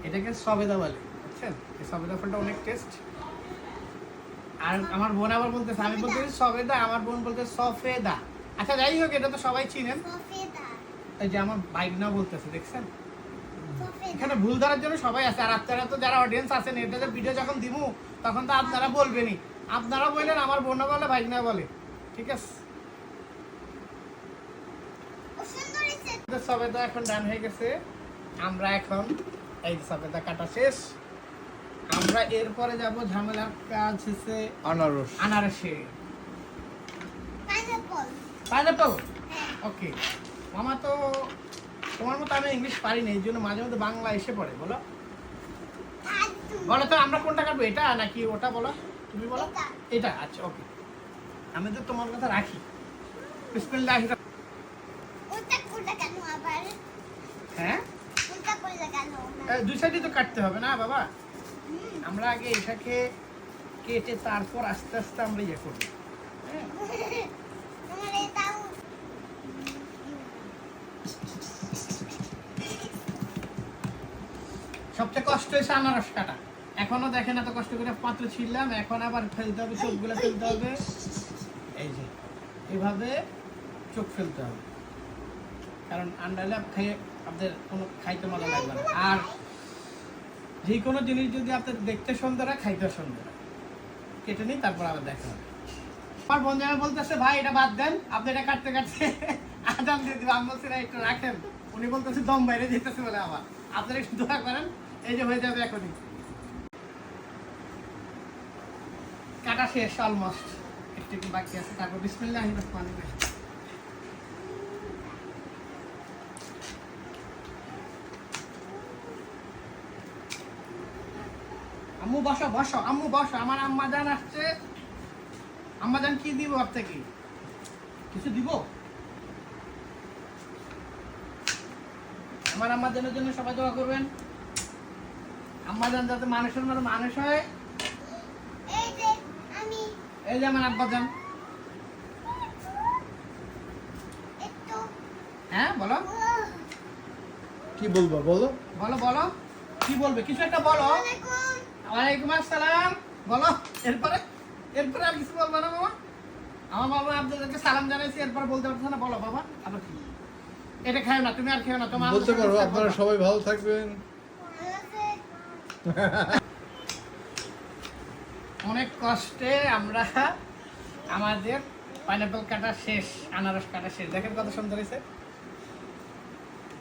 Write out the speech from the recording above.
এটাকে সবেদা বলে, বুঝছেন? এই সবেদা ফলটা অনেক টেস্ট। আর আমার বোন আবার বলতেছে, আমি বলতেছি সবেদা, আমার বোন বলতে সফেদা। আচ্ছা যাই হোক, এটা তো সবাই চিনেন। এই যে আমার ভাইগনা বলতেছে, দেখছেন? এখানে ভুল ধরার জন্য সবাই আছে। আর আপনারা তো যারা অডিয়েন্স আছেন, এটাতে ভিডিও যখন দিমু তখন তো আপনারা বলবেনই, আপনারা বললেন আমার বোন বলে ভাইগনা বলে, ঠিক আছে? সবেদা এখন ডান হয়ে গেছে। আমরা এখন এই সবেদা কাটা শেষ, আমরা এরপরে যাব ঝামেলার কাজ হচ্ছে আনারস। আনারসে পাইনাপল। ওকে মামা, তো তোমার মতো আমি ইংলিশ পারি না, এই জন্য মাঝে মধ্যে বাংলা এসে পড়ে। বলো বলো তো আমরা কোনটা কাটবো, এটা নাকি ওটা? বলো, তুমি বলো। এটা, আচ্ছা ওকে, আমি তো তোমার কথা রাখি। বিসমিল্লাহ। হ্যাঁ, দুই সাইডে তো কাটতে হবে না বাবা? আমরা আগে এটাকে কেটে তারপর আস্তে আস্তে আমরা ইয়ে করবো। সবচেয়ে কষ্ট হয়েছে আনারস কাটা। এখনো দেখেন এত কষ্ট করে পাত্র ছিললাম, এখন আবার ফেলতে হবে, চোখগুলো ফেলতে হবে। এই যে এইভাবে চোখ ফেলতে হবে, কারণ আন্ডালে খেয়ে আপনাদের কোনো খাইতে মজা লাগবে না। আর যে কোনো জিনিস যদি আপনার দেখতে সুন্দর হয়, খাইতে সুন্দর হয়। কেটে নিই, তারপর আবার দেখা হবে। আমার বন্ধু আমার বলতেছে, ভাই এটা বাদ দেন, আপনি এটা কাটতে কাটতে আদান দিয়ে দিব। আমি বলছি না, একটু রাখেন। উনি বলতেছে দম বাইরে যেতেছে বলে। আবার আপনারা একটু দোয়া করেন, এই যে হয়ে যাবে এখনই। কাটা শেষ অলমোস্ট, একটু একটু বাকি আছে। তারপর বিসমিল্লাহির রহমানির রহিম। আম্মু বসো বসো, আম্মু বসো, আমার আম্মা জান আসছে। আম্মা জান কি দিব আপনাকে? কিছু দিব? আমার আম্মা জানের জন্য সবাই দোয়া করবেন। আম্মা জান যাতে মানুষের মতো মানুষ হয়। এই যে আমার আব্বা জান। হ্যাঁ বলো, কি বলবো বলো? বলো বলো, কি বলবে? কিছু একটা বলো। ওয়ালাইকুম আসসালাম বলো। এরপরে এরপরে আর কিছু বলবো না বাবা? আমার বাবা আপনাদেরকে সালাম জানাইছি, এরপর বলতে পারছো না? বলো বাবা। আবার কি? এটা খাও না, তুমি আর খেও না। তোমার বলতে পারো আপনারা সবাই ভালো থাকবেন। অনেক কষ্টে আমরা আমাদের পাইনাপল কাটা শেষ, আনারস কাটা শেষ। দেখেন কত সুন্দর হয়েছে।